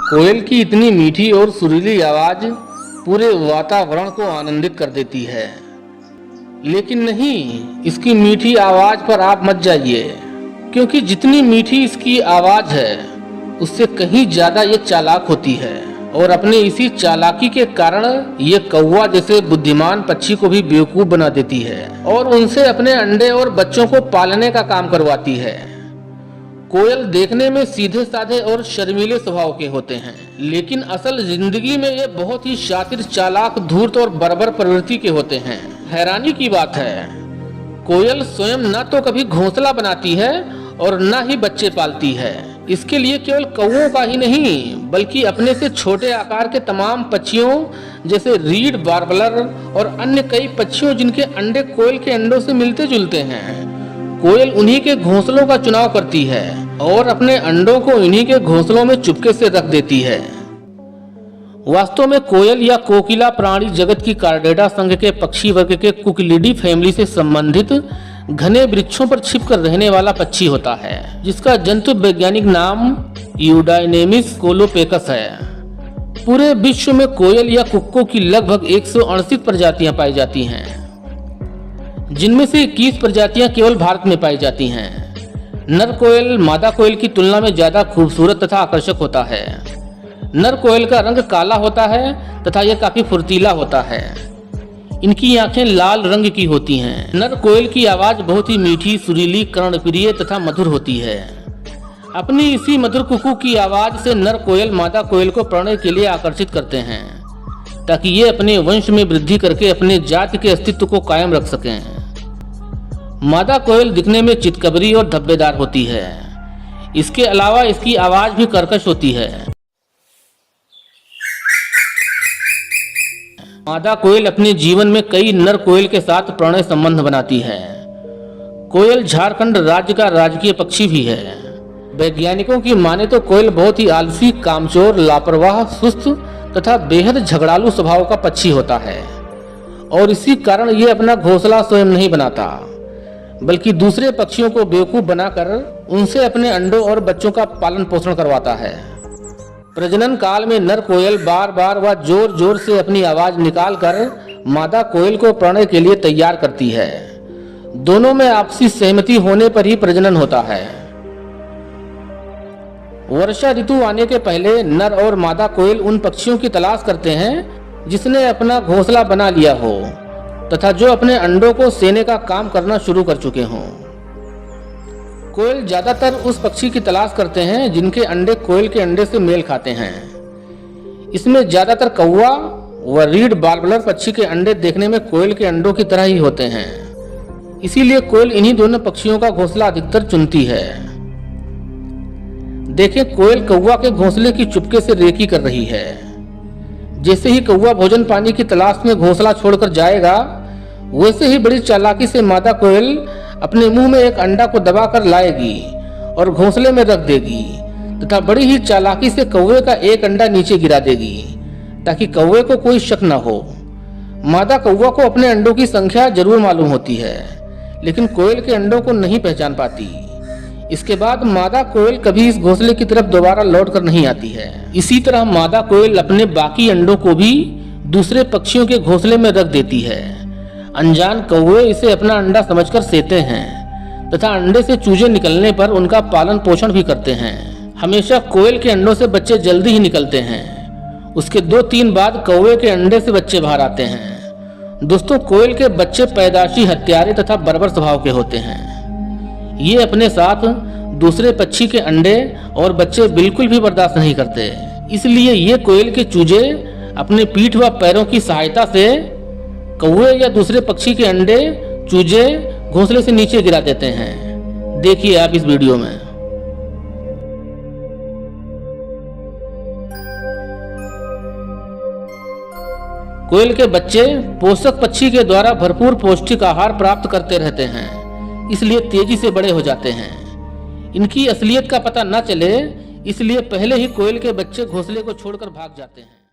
कोयल की इतनी मीठी और सुरीली आवाज पूरे वातावरण को आनंदित कर देती है। लेकिन नहीं, इसकी मीठी आवाज पर आप मत जाइए, क्योंकि जितनी मीठी इसकी आवाज है उससे कहीं ज्यादा ये चालाक होती है और अपने इसी चालाकी के कारण ये कौवा जैसे बुद्धिमान पक्षी को भी बेवकूफ बना देती है और उनसे अपने अंडे और बच्चों को पालने का काम करवाती है। कोयल देखने में सीधे साधे और शर्मीले स्वभाव के होते हैं, लेकिन असल जिंदगी में ये बहुत ही शातिर, चालाक, धूर्त और बर्बर प्रवृत्ति के होते हैं। हैरानी की बात है, कोयल स्वयं न तो कभी घोंसला बनाती है और न ही बच्चे पालती है। इसके लिए केवल कौवों का ही नहीं, बल्कि अपने से छोटे आकार के तमाम पक्षियों जैसे रीड, वार्बलर और अन्य कई पक्षियों जिनके अंडे कोयल के अंडों से मिलते जुलते हैं, कोयल उन्हीं के घोंसलों का चुनाव करती है और अपने अंडों को इन्हीं के घोंसलों में चुपके से रख देती है। वास्तव में कोयल या कोकिला प्राणी जगत की कार्डेटा संघ के पक्षी वर्ग के कुक्लिडी फैमिली से संबंधित घने वृक्षों पर छिपकर रहने वाला पक्षी होता है, जिसका जंतु वैज्ञानिक नाम यूडाइनेमिस कोलोपेकस है। पूरे विश्व में कोयल या कुक्कों की लगभग 168 प्रजातियां पाई जाती हैं, जिनमें से 21 प्रजातियां केवल भारत में पाई जाती हैं। नर कोयल मादा कोयल की तुलना में ज्यादा खूबसूरत तथा आकर्षक होता है। नर कोयल का रंग काला होता है तथा यह काफी फुर्तीला होता है। इनकी आंखें लाल रंग की होती हैं। नर कोयल की आवाज बहुत ही मीठी, सुरीली, कर्णप्रिय तथा मधुर होती है। अपनी इसी मधुर कुकू की आवाज से नर कोयल मादा कोयल को प्रणय के लिए आकर्षित करते हैं, ताकि ये अपने वंश में वृद्धि करके अपने जाति के अस्तित्व को कायम रख सकें। मादा कोयल दिखने में चितकबरी और धब्बेदार होती है। इसके अलावा इसकी आवाज भी कर्कश होती है। मादा कोयल अपने जीवन में कई नर कोयल के साथ प्रणय संबंध बनाती है। कोयल झारखंड राज्य का राजकीय पक्षी भी है। वैज्ञानिकों की माने तो कोयल बहुत ही आलसी, कामचोर, लापरवाह, सुस्त तथा बेहद झगड़ालू स्वभाव का पक्षी होता है और इसी कारण ये अपना घोंसला स्वयं नहीं बनाता, बल्कि दूसरे पक्षियों को बेवकूफ बनाकर उनसे अपने अंडों और बच्चों का पालन पोषण करवाता है। प्रजनन काल में नर कोयल बार बार व जोर जोर से अपनी आवाज निकालकर मादा कोयल को प्रणय के लिए तैयार करती है। दोनों में आपसी सहमति होने पर ही प्रजनन होता है। वर्षा ऋतु आने के पहले नर और मादा कोयल उन पक्षियों की तलाश करते हैं जिसने अपना घोंसला बना लिया हो तथा जो अपने अंडों को सेने का काम करना शुरू कर चुके हों। कोयल ज्यादातर उस पक्षी की तलाश करते हैं जिनके अंडे कोयल के अंडे से मेल खाते हैं। इसमें ज्यादातर कौवा व रीड वार्बलर पक्षी के अंडे देखने में कोयल के अंडों की तरह ही होते हैं। इसीलिए कोयल इन्हीं दोनों पक्षियों का घोंसला अधिकतर चुनती है। देखें, कोयल कौवा के घोंसले की चुपके से रेकी कर रही है। जैसे ही कौवा भोजन पानी की तलाश में घोंसला छोड़कर जाएगा, वैसे ही बड़ी चालाकी से मादा कोयल अपने मुंह में एक अंडा को दबाकर लाएगी और घोंसले में रख देगी तथा बड़ी ही चालाकी से कौवे का एक अंडा नीचे गिरा देगी, ताकि कौवे को कोई शक न हो। मादा कौवा को अपने अंडों की संख्या जरूर मालूम होती है, लेकिन कोयल के अंडों को नहीं पहचान पाती। इसके बाद मादा कोयल कभी इस घोंसले की तरफ दोबारा लौट कर नहीं आती है। इसी तरह मादा कोयल अपने बाकी अंडों को भी दूसरे पक्षियों के घोंसले में रख देती है। अनजान कौवे इसे अपना अंडा समझकर सेते हैं तथा अंडे से चूजे निकलने पर उनका पालन पोषण भी करते हैं। हमेशा कोयल के अंडों से बच्चे जल्दी ही निकलते हैं। उसके 2-3 बाद कौवे के अंडे से बच्चे बाहर आते हैं। दोस्तों, कोयल के बच्चे पैदाशी हत्यारे तथा बर्बर स्वभाव के होते हैं। ये अपने साथ दूसरे पक्षी के अंडे और बच्चे बिल्कुल भी बर्दाश्त नहीं करते। इसलिए ये कोयल के चूजे अपने पीठ व पैरों की सहायता से कौवे या दूसरे पक्षी के अंडे, चूजे घोंसले से नीचे गिरा देते हैं। देखिए आप इस वीडियो में। कोयल के बच्चे पोषक पक्षी के द्वारा भरपूर पौष्टिक आहार प्राप्त करते रहते हैं, इसलिए तेजी से बड़े हो जाते हैं। इनकी असलियत का पता न चले, इसलिए पहले ही कोयल के बच्चे घोंसले को छोड़कर भाग जाते हैं।